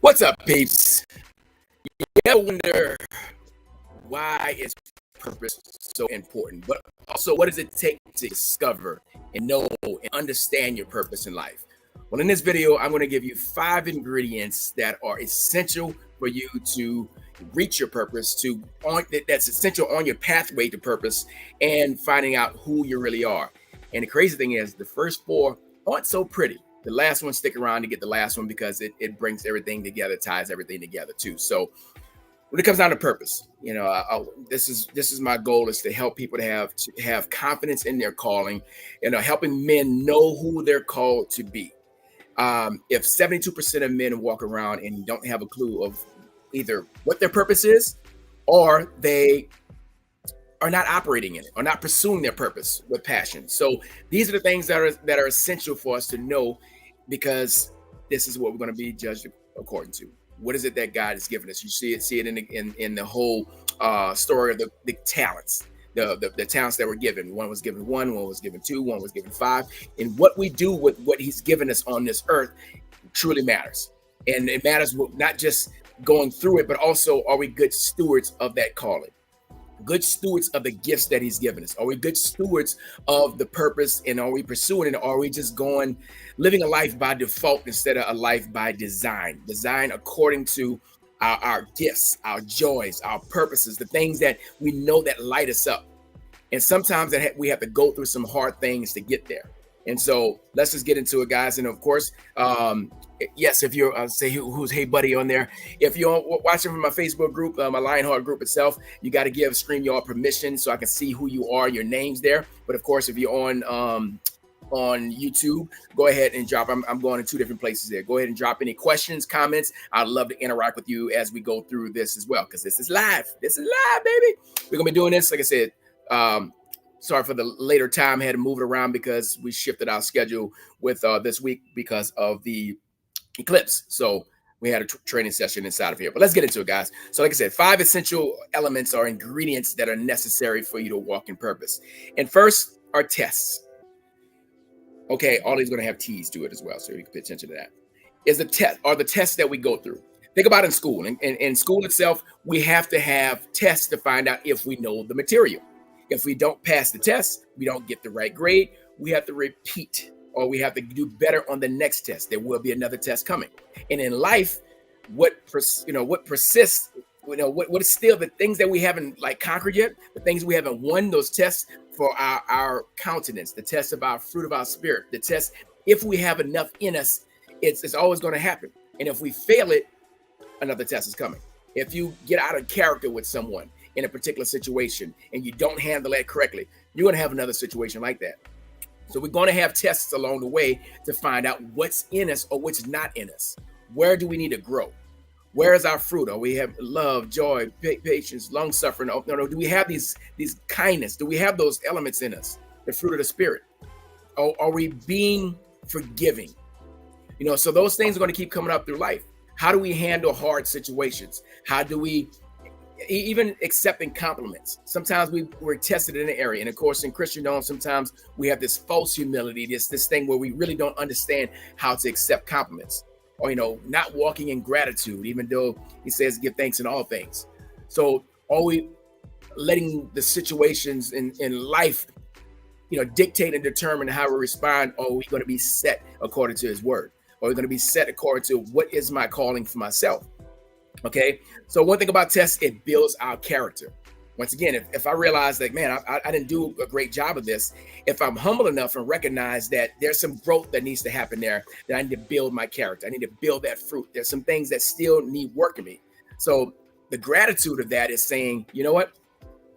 What's up, peeps? You ever wonder why is purpose so important? But also, what does it take to discover and know and understand your purpose in life? Well, in this video, I'm going to give you 5 ingredients that are essential for you to reach your purpose, that's essential on your pathway to purpose and finding out who you really are. And the crazy thing is, the first 4 aren't so pretty. The last one, stick around to get the last one because it brings everything together, ties everything together too. So when it comes down to purpose, this is my goal, is to help people to have confidence in their calling, helping men know who they're called to be. If 72% of men walk around and don't have a clue of either what their purpose is, or they are not operating in it, or not pursuing their purpose with passion. So these are the things that are essential for us to know, because this is what we're going to be judged according to. What is it that God has given us? You see it in the whole story of the talents, the talents that were given. One was given 1, one was given 2, one was given 5. And what we do with what He's given us on this earth truly matters. And it matters not just going through it, but also, are we good stewards of that calling? Good stewards of the gifts that He's given us? Are we good stewards of the purpose, and are we pursuing it? Or are we just living a life by default instead of a life by design according to our gifts, our joys, our purposes, the things that we know that light us up? And sometimes we have to go through some hard things to get there. And so let's just get into it, guys. And of course, yes, if you're say who's Hey Buddy on there, if you're watching from my Facebook group, my Lionheart group itself, you got to give StreamYard permission so I can see who you are, your names there. But of course, if you're on YouTube, go ahead and drop. I'm going to 2 different places there. Go ahead and drop any questions, comments. I'd love to interact with you as we go through this as well, because this is live. This is live, baby. We're gonna be doing this, like I said. Sorry for the later time. I had to move it around because we shifted our schedule with this week because of the eclipse. So we had a training session inside of here. But let's get into it, guys. So like I said, 5 essential elements or ingredients that are necessary for you to walk in purpose. And first are tests. Okay, all these are going to have T's to it as well, so you can pay attention to that. Is the test, or the tests that we go through. Think about in school. In school itself, we have to have tests to find out if we know the material. If we don't pass the test, we don't get the right grade. We have to repeat, or we have to do better on the next test. There will be another test coming. And in life, what persists, what is still the things that we haven't conquered yet, the things we haven't won, those tests for our countenance, the test of our fruit of our spirit, the test, if we have enough in us, it's always going to happen. And if we fail it, another test is coming. If you get out of character with someone in a particular situation and you don't handle that correctly, you're going to have another situation like that. So we're going to have tests along the way to find out what's in us or what's not in us. Where do we need to grow? Where is our fruit? Or we have love, joy, patience, long suffering? Do we have these kindness? Do we have those elements in us, the fruit of the spirit? Or are we being forgiving? So those things are going to keep coming up through life. How do we handle hard situations? How do we even accepting compliments? Sometimes we're tested in an area. And of course, in Christendom, sometimes we have this false humility, this thing where we really don't understand how to accept compliments. Or, not walking in gratitude, even though He says give thanks in all things. So are we letting the situations in life, dictate and determine how we respond? Or are we going to be set according to His word? Or are we going to be set according to what is my calling for myself? Okay. So one thing about tests, it builds our character. Once again, if I realize that, man, I didn't do a great job of this, if I'm humble enough and recognize that there's some growth that needs to happen there, that I need to build my character. I need to build that fruit. There's some things that still need work in me. So the gratitude of that is saying, you know what?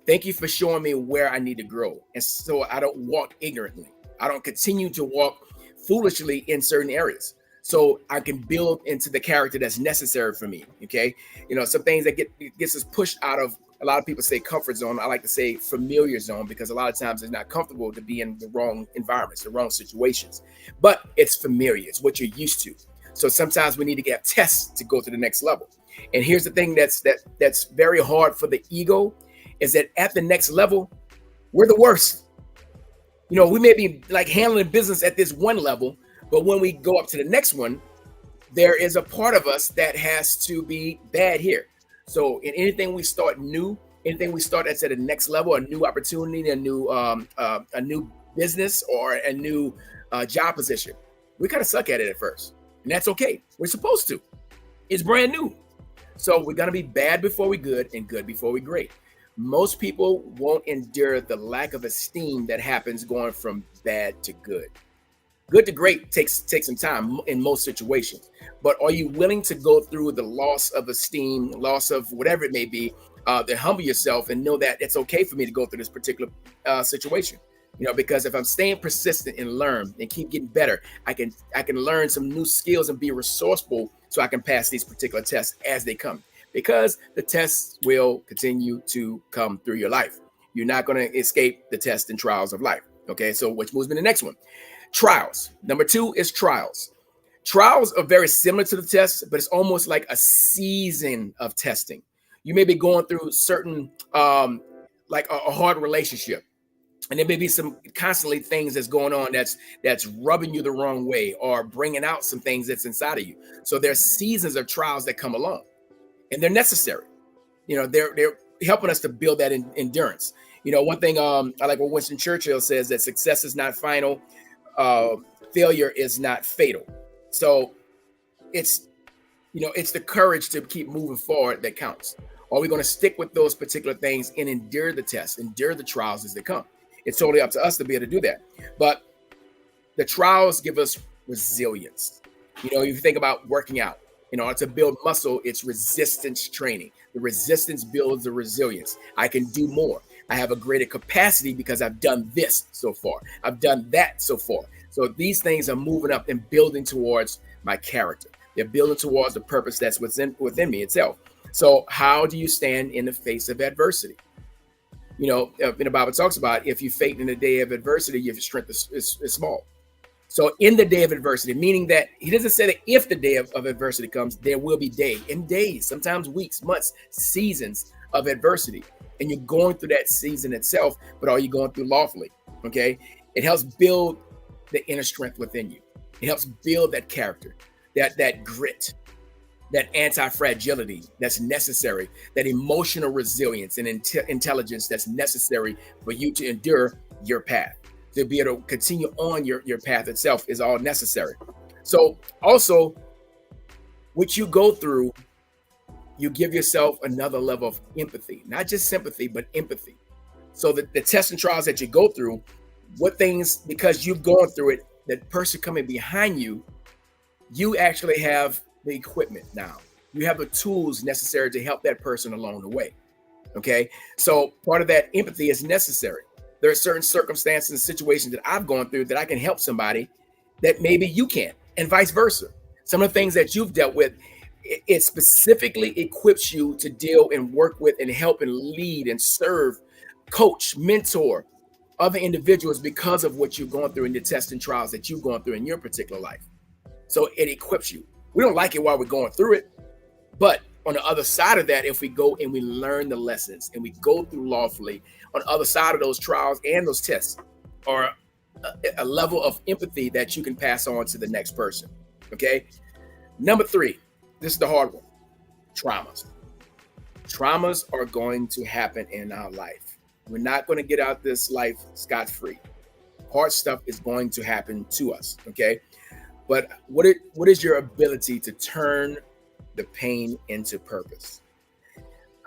Thank you for showing me where I need to grow. And so I don't walk ignorantly. I don't continue to walk foolishly in certain areas. So I can build into the character that's necessary for me. Okay. Some things that gets us pushed out of, a lot of people say comfort zone. I like to say familiar zone, because a lot of times it's not comfortable to be in the wrong environments, the wrong situations, but it's familiar. It's what you're used to. So sometimes we need to get tests to go to the next level. And here's the thing that's very hard for the ego, is that at the next level, we're the worst. We may be handling business at this one level, but when we go up to the next one, there is a part of us that has to be bad here. So in anything we start new, anything we start that's at a next level, a new opportunity, a new business, or a new job position, we kind of suck at it at first, and that's okay. We're supposed to. It's brand new, so we're gonna be bad before we good and good before we great. Most people won't endure the lack of esteem that happens going from bad to good. Good to great takes some time in most situations, but are you willing to go through the loss of esteem, loss of whatever it may be, to humble yourself and know that it's okay for me to go through this particular situation? Because if I'm staying persistent and learn and keep getting better, I can learn some new skills and be resourceful so I can pass these particular tests as they come. Because the tests will continue to come through your life. You're not going to escape the tests and trials of life. Okay, so which moves me to the next one. Trials. Number 2 is trials. Trials are very similar to the tests, but it's almost like a season of testing. You may be going through certain, like a hard relationship, and there may be some constantly things that's going on that's rubbing you the wrong way or bringing out some things that's inside of you. So there's seasons of trials that come along, and they're necessary. They're helping us to build that endurance. One thing I like what Winston Churchill says, that success is not final. Failure is not fatal. So it's the courage to keep moving forward that counts. Are we going to stick with those particular things and endure the tests, endure the trials as they come? It's totally up to us to be able to do that. But the trials give us resilience. If you think about working out, in order to build muscle, it's resistance training. The resistance builds the resilience. I can do more. I have a greater capacity because I've done this so far. I've done that so far. So these things are moving up and building towards my character. They're building towards the purpose that's within me itself. So how do you stand in the face of adversity? The Bible talks about if you faint in the day of adversity, your strength is small. So in the day of adversity, meaning that he doesn't say that if the day of adversity comes, there will be days, sometimes weeks, months, seasons of adversity. And you're going through that season itself, but are you going through lawfully? Okay. It helps build the inner strength within you. It helps build that character, that grit, that anti-fragility that's necessary, that emotional resilience and intelligence that's necessary for you to endure your path. To be able to continue on your path itself is all necessary. So also, what you go through, you give yourself another level of empathy, not just sympathy, but empathy. So the tests and trials that you go through, what things, because you've gone through it, that person coming behind you, you actually have the equipment now. You have the tools necessary to help that person along the way. Okay. So part of that empathy is necessary. There are certain circumstances and situations that I've gone through that I can help somebody that maybe you can't, and vice versa. Some of the things that you've dealt with, it specifically equips you to deal and work with and help and lead and serve, coach, mentor other individuals because of what you've gone through in the tests and trials that you've gone through in your particular life. So it equips you. We don't like it while we're going through it, but on the other side of that, if we go and we learn the lessons and we go through lawfully, on the other side of those trials and those tests are a level of empathy that you can pass on to the next person. Okay. Number 3, this is the hard one. Traumas. Traumas are going to happen in our life. We're not going to get out this life scot-free. Hard stuff is going to happen to us. Okay. But what is your ability to turn the pain into purpose?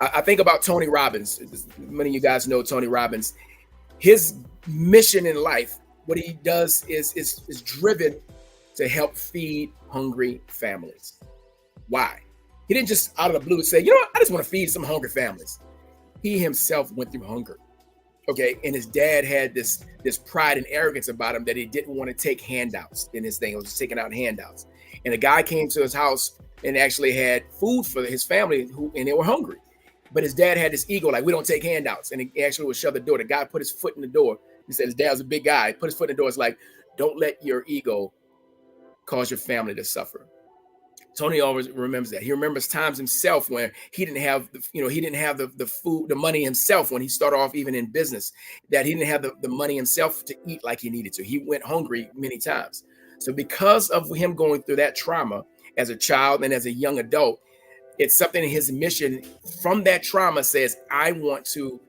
I think about Tony Robbins. Many of you guys know Tony Robbins. His mission in life, what he does is driven to help feed hungry families. Why? He didn't just out of the blue say, I just want to feed some hungry families. He himself went through hunger. Okay. And his dad had this pride and arrogance about him that he didn't want to take handouts in his thing. He was taking out handouts. And a guy came to his house and actually had food for his family and they were hungry. But his dad had this ego, like, we don't take handouts. And he actually would shut the door. The guy put his foot in the door. He said his dad was a big guy. Put his foot in the door. It's like, don't let your ego cause your family to suffer. Tony always remembers that. He remembers times himself when he didn't have, the food, the money himself when he started off even in business, that he didn't have the money himself to eat like he needed to. He went hungry many times. So because of him going through that trauma, as a child and as a young adult, it's something in his mission from that trauma says, I want to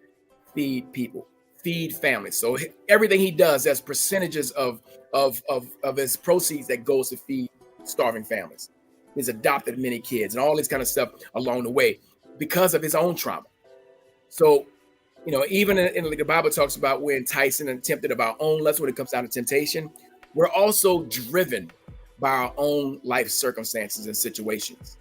feed people, feed families. So everything he does, there's percentages of his proceeds that goes to feed starving families. He's adopted many kids and all this kind of stuff along the way because of his own trauma. So, even in the Bible talks about we're enticed and tempted of our own lust when it comes down to temptation. We're also driven by our own life circumstances and situations.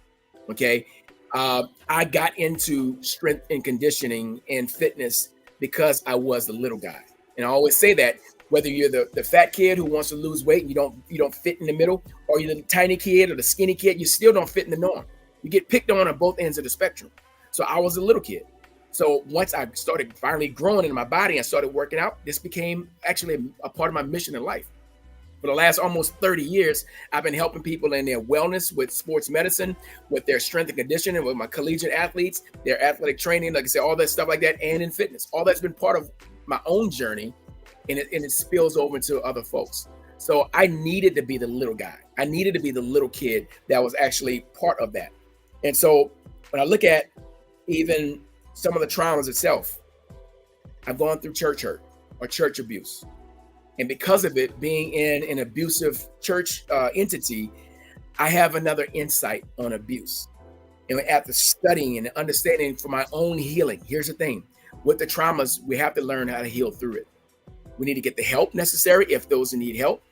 Okay. I got into strength and conditioning and fitness because I was the little guy. And I always say that whether you're the fat kid who wants to lose weight and you don't fit in the middle, or you're the tiny kid or the skinny kid, you still don't fit in the norm. You get picked on both ends of the spectrum. So I was a little kid. So once I started finally growing in my body and started working out, this became actually a part of my mission in life. For the last almost 30 years, I've been helping people in their wellness with sports medicine, with their strength and conditioning, with my collegiate athletes, their athletic training, like I said, all that stuff like that, and in fitness. All that's been part of my own journey, and it spills over into other folks. So I needed to be the little guy. I needed to be the little kid that was actually part of that. And so when I look at even some of the traumas itself, I've gone through church hurt or church abuse. And because of it being in an abusive church entity, I have another insight on abuse. And after studying and understanding for my own healing, here's the thing. With the traumas, we have to learn how to heal through it. We need to get the help necessary if those need help.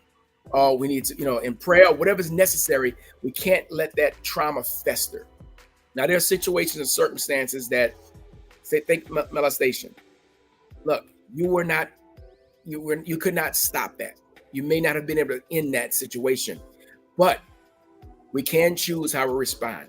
We need to, in prayer, whatever's necessary, we can't let that trauma fester. Now, there are situations and circumstances that say, think molestation. Look, you could not stop that. You may not have been able to end that situation, but we can choose how we respond.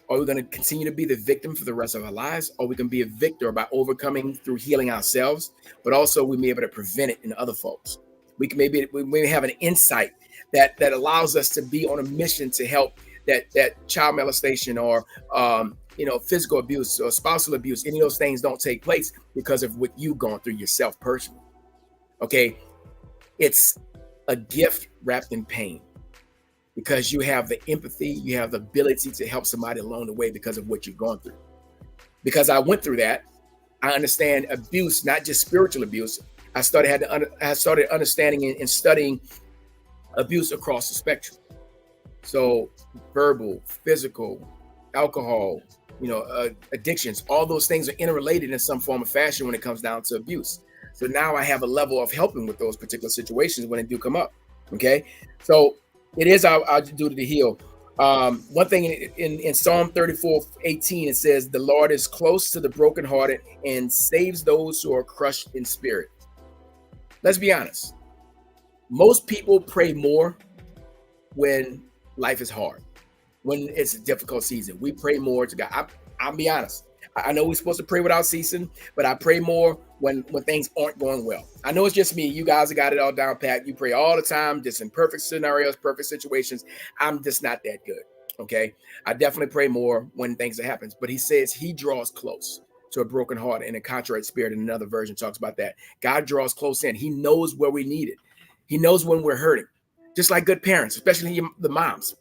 Are we going to continue to be the victim for the rest of our lives? Or we can be a victor by overcoming through healing ourselves, but also we may be able to prevent it in other folks. We may have an insight that allows us to be on a mission to help that child molestation or physical abuse or spousal abuse, any of those things don't take place because of what you've gone through yourself personally. Okay, it's a gift wrapped in pain because you have the empathy, you have the ability to help somebody along the way because of what you've gone through. Because I went through that, I understand abuse, not just spiritual abuse. I started understanding and studying abuse across the spectrum. So verbal, physical, alcohol, addictions, all those things are interrelated in some form or fashion when it comes down to abuse. So now I have a level of helping with those particular situations when they do come up. Okay. So it is our duty to heal. One thing in Psalm 34:18, it says, the Lord is close to the brokenhearted and saves those who are crushed in spirit. Let's be honest. Most people pray more when life is hard, when it's a difficult season. We pray more to God. I'll be honest. I know we're supposed to pray without ceasing, but I pray more when things aren't going well. I know it's just me. You guys have got it all down pat. You pray all the time, just in perfect scenarios, perfect situations. I'm just not that good. Okay. I definitely pray more when things happen. But he says he draws close to a broken heart and a contrite spirit. And another version talks about that. God draws close in. He knows where we need it. He knows when we're hurting. Just like good parents, especially the moms.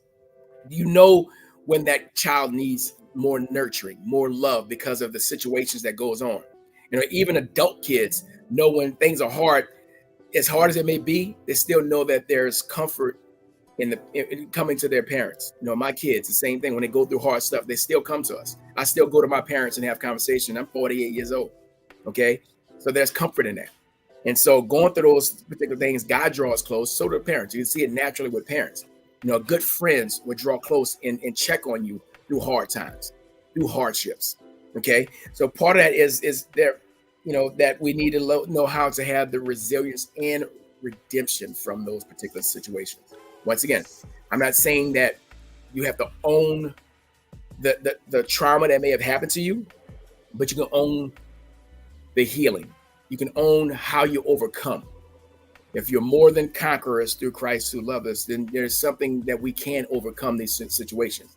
You know when that child needs more nurturing, more love because of the situations that goes on. Even adult kids know when things are hard, as hard as it may be, they still know that there's comfort in coming to their parents. My kids, the same thing. When they go through hard stuff, they still come to us. I still go to my parents and have conversation. I'm 48 years old. Okay. So there's comfort in that. And so going through those particular things, God draws close. So do parents. You can see it naturally with parents. Good friends would draw close and check on you through hard times, through hardships. Okay. So part of that is there, that we need to know how to have the resilience and redemption from those particular situations. Once again, I'm not saying that you have to own the trauma that may have happened to you, but you can own the healing. You can own how you overcome. If you're more than conquerors through Christ who loves us, then there's something that we can overcome these situations.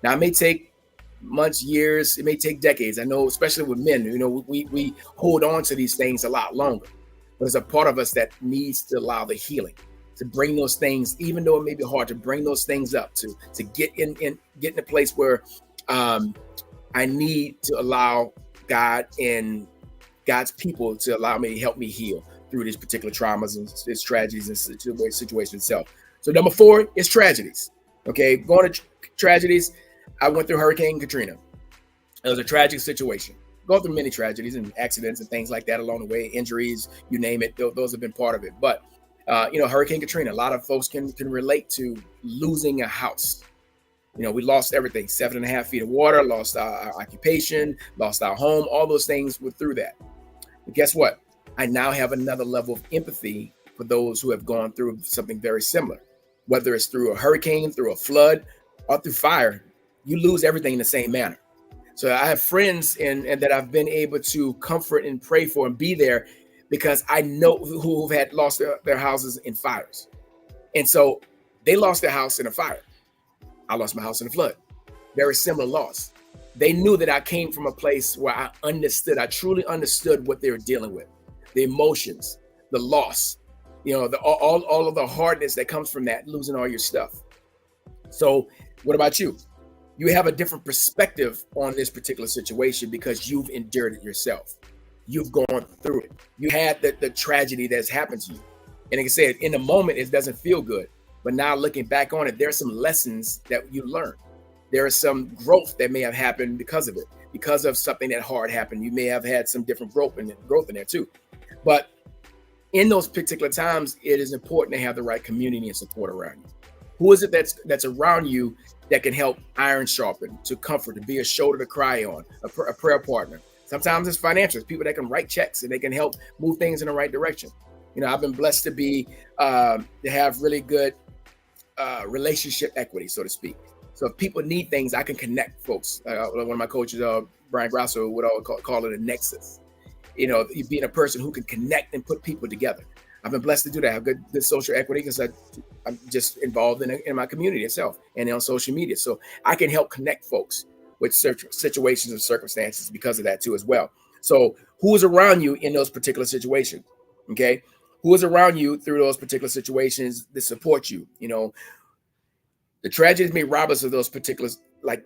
Now, it may take months, years, it may take decades. I know, especially with men, we hold on to these things a lot longer. But there's a part of us that needs to allow the healing. to bring those things, even though it may be hard, to bring those things up, to get in a place where I need to allow God and God's people to allow me, help me heal through these particular traumas and its tragedies and situation itself. So number 4 is tragedies. Okay, going to tragedies. I went through Hurricane Katrina. It was a tragic situation. Going through many tragedies and accidents and things like that along the way, injuries, you name it. Those have been part of it. But Hurricane Katrina, a lot of folks can relate to losing a house. We lost everything, 7.5 feet of water, lost our occupation, lost our home, all those things were through that. But guess what? I now have another level of empathy for those who have gone through something very similar, whether it's through a hurricane, through a flood, or through fire. You lose everything in the same manner. So I have friends and that I've been able to comfort and pray for and be there because I know who had lost their houses in fires. And so they lost their house in a fire. I lost my house in a flood. Very similar loss. They knew that I came from a place where I truly understood what they were dealing with. The emotions, the loss, all of the hardness that comes from that, losing all your stuff. So what about you? You have a different perspective on this particular situation because you've endured it yourself. You've gone through it. You had the tragedy that's happened to you. And like I said, in the moment, it doesn't feel good. But now looking back on it, there are some lessons that you learned. There is some growth that may have happened because of it. Because of something that hard happened, you may have had some different growth in there too. But in those particular times, it is important to have the right community and support around you. Who is it that's around you that can help iron sharpen, to comfort, to be a shoulder to cry on, a prayer partner? Sometimes it's financial. It's people that can write checks and they can help move things in the right direction. I've been blessed to have really good relationship equity, so to speak. So if people need things, I can connect folks. One of my coaches, Brian Grasso, would always call it a nexus. Being a person who can connect and put people together. I've been blessed to do that. I have good social equity because I'm just involved in my community itself and on social media. So I can help connect folks with situations and circumstances because of that too as well. So who is around you in those particular situations? Okay. Who is around you through those particular situations that support you? The tragedies may rob us of those particulars, like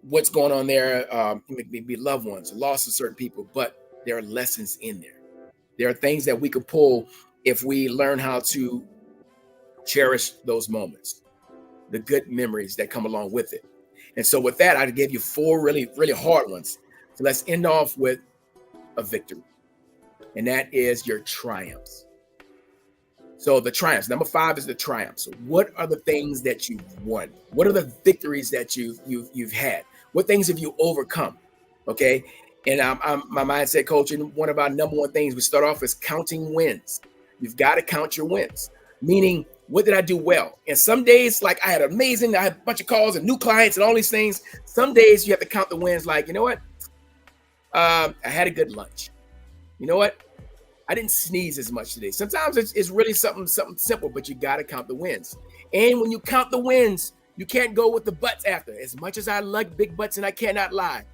what's going on there, maybe loved ones, loss of certain people, but there are lessons in there. There are things that we could pull if we learn how to cherish those moments, the good memories that come along with it. And so with that, I gave you 4 really, really hard ones. So let's end off with a victory. And that is your triumphs. So the triumphs, number 5 is the triumphs. So what are the things that you've won? What are the victories that you've had? What things have you overcome? Okay. And I'm my mindset coach, and one of our number 1 things we start off is counting wins. You've got to count your wins, meaning what did I do well? And some days, like I had a bunch of calls and new clients and all these things. Some days you have to count the wins, like, you know what? I had a good lunch. You know what? I didn't sneeze as much today. Sometimes it's really something simple, but you got to count the wins. And when you count the wins, you can't go with the buts after. As much as I like big butts and I cannot lie,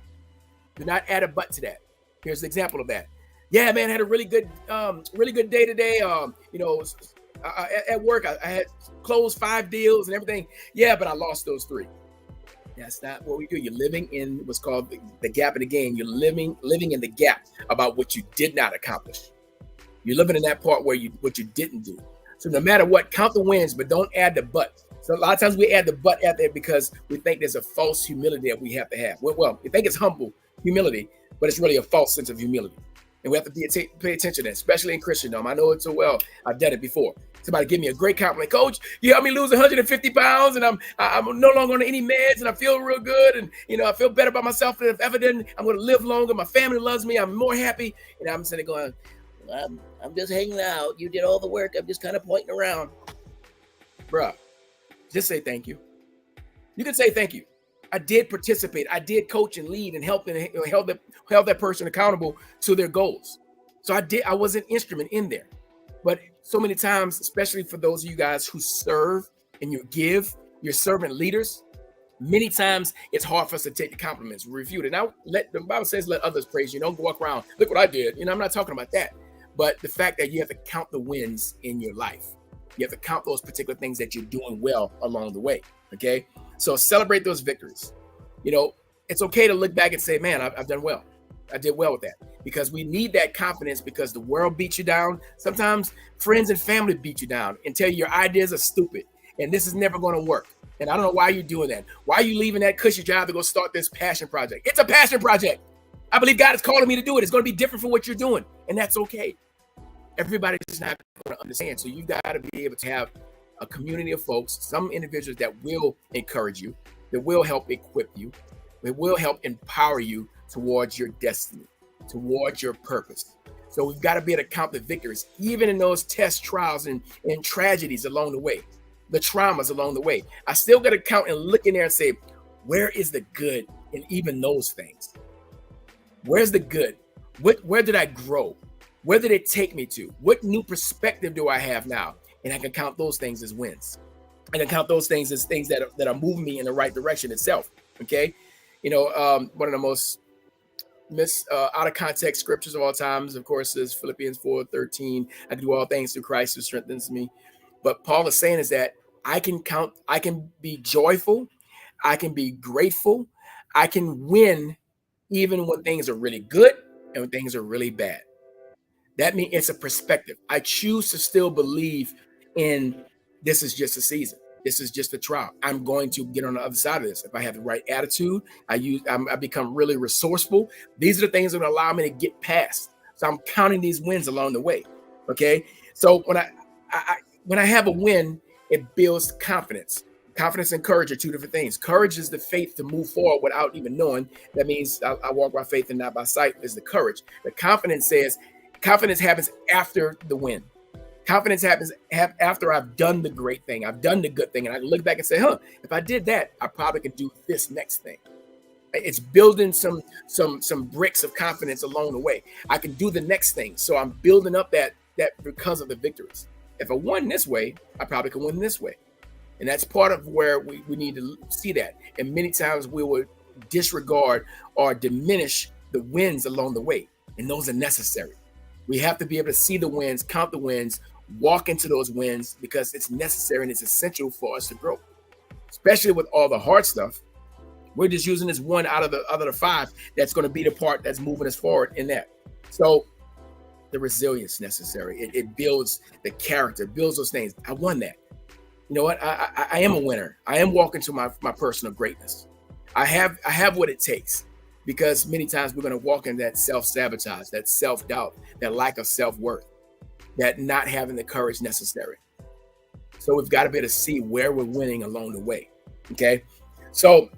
do not add a but to that. Here's an example of that. Yeah, man, I had a really good day today. At work, I had closed 5 deals and everything. Yeah, but I lost those 3. That's not what we do. You're living in what's called the gap in the game. You're living in the gap about what you did not accomplish. You're living in that part where what you didn't do. So no matter what, count the wins, but don't add the but. So a lot of times we add the but out there because we think there's a false humility that we have to have. Well, we think it's humble humility, but it's really a false sense of humility. And we have to pay attention to that, especially in Christendom. I know it so well. I've done it before. Somebody give me a great compliment. Coach, you helped me lose 150 pounds and I'm no longer on any meds and I feel real good. And, I feel better about myself than I've ever done. I'm going to live longer. My family loves me. I'm more happy. And I'm sitting there going, I'm just hanging out. You did all the work. I'm just kind of pointing around. Bruh, just say thank you. You can say thank you. I did participate. I did coach and lead and help and held that person accountable to their goals. So I was an instrument in there. But so many times, especially for those of you guys who serve and you're servant leaders, many times it's hard for us to take the compliments, refute it. Now, the Bible says, let others praise you. Don't walk around, look what I did. I'm not talking about that. But the fact that you have to count the wins in your life. You have to count those particular things that you're doing well along the way. Okay. So celebrate those victories. It's okay to look back and say, man, I've done well. I did well with that, because we need that confidence, because the world beats you down. Sometimes friends and family beat you down and tell you your ideas are stupid and this is never going to work. And I don't know why you're doing that. Why are you leaving that cushy job to go start this passion project? It's a passion project. I believe God is calling me to do it. It's going to be different from what you're doing, and that's okay. Everybody's not going to understand. So you got to be able to have a community of folks, some individuals that will encourage you, that will help equip you, that will help empower you towards your destiny, towards your purpose. So we've got to be able to count the victories, even in those tests, trials, and tragedies along the way, the traumas along the way. I still got to count and look in there and say, where is the good in even those things? Where's the good? Where did I grow? Where did it take me to? What new perspective do I have now? And I can count those things as wins. I can count those things as things that are moving me in the right direction itself. Okay. One of the most out of context scriptures of all times, of course, is Philippians 4:13. I can do all things through Christ who strengthens me. But Paul is saying is that I can be joyful. I can be grateful. I can win even when things are really good and when things are really bad. That means it's a perspective. I choose to still believe in this is just a season. This is just a trial. I'm going to get on the other side of this. If I have the right attitude, I become really resourceful. These are the things that will allow me to get past. So I'm counting these wins along the way. Okay. So when I have a win, it builds confidence. Confidence and courage are two different things. Courage is the faith to move forward without even knowing. That means I walk by faith and not by sight is the courage. The confidence happens after the win. Confidence happens after I've done the great thing. I've done the good thing. And I look back and say, if I did that, I probably can do this next thing. It's building some bricks of confidence along the way. I can do the next thing. So I'm building up that because of the victories. If I won this way, I probably can win this way. And that's part of where we need to see that. And many times we will disregard or diminish the wins along the way. And those are necessary. We have to be able to see the wins, count the wins, walk into those wins, because it's necessary and it's essential for us to grow. Especially with all the hard stuff. We're just using this one out of the five that's going to be the part that's moving us forward in that. So the resilience necessary. It builds the character, builds those things. I won that. You know what? I am a winner. I am walking to my personal greatness. I have what it takes, because many times we're going to walk in that self-sabotage, that self-doubt, that lack of self-worth, that not having the courage necessary. So we've got to be able to see where we're winning along the way. Okay. So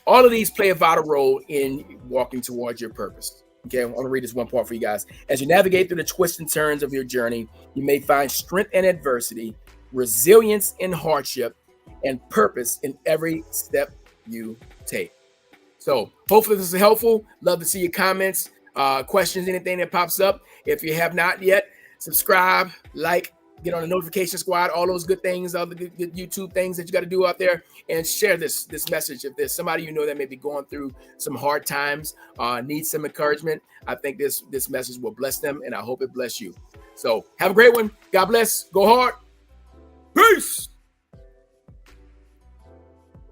all of these play a vital role in walking towards your purpose. Okay. I want to read this one part for you guys. As you navigate through the twists and turns of your journey, you may find strength in adversity, resilience in hardship, and purpose in every step you take. So hopefully this is helpful. Love to see your comments, questions, anything that pops up. If you have not yet, subscribe, like, get on the notification squad, all those good things, all the good YouTube things that you got to do out there, and share this message. If there's somebody you know that may be going through some hard times, needs some encouragement, I think this message will bless them, and I hope it bless you. So have a great one. God bless. Go hard. Peace.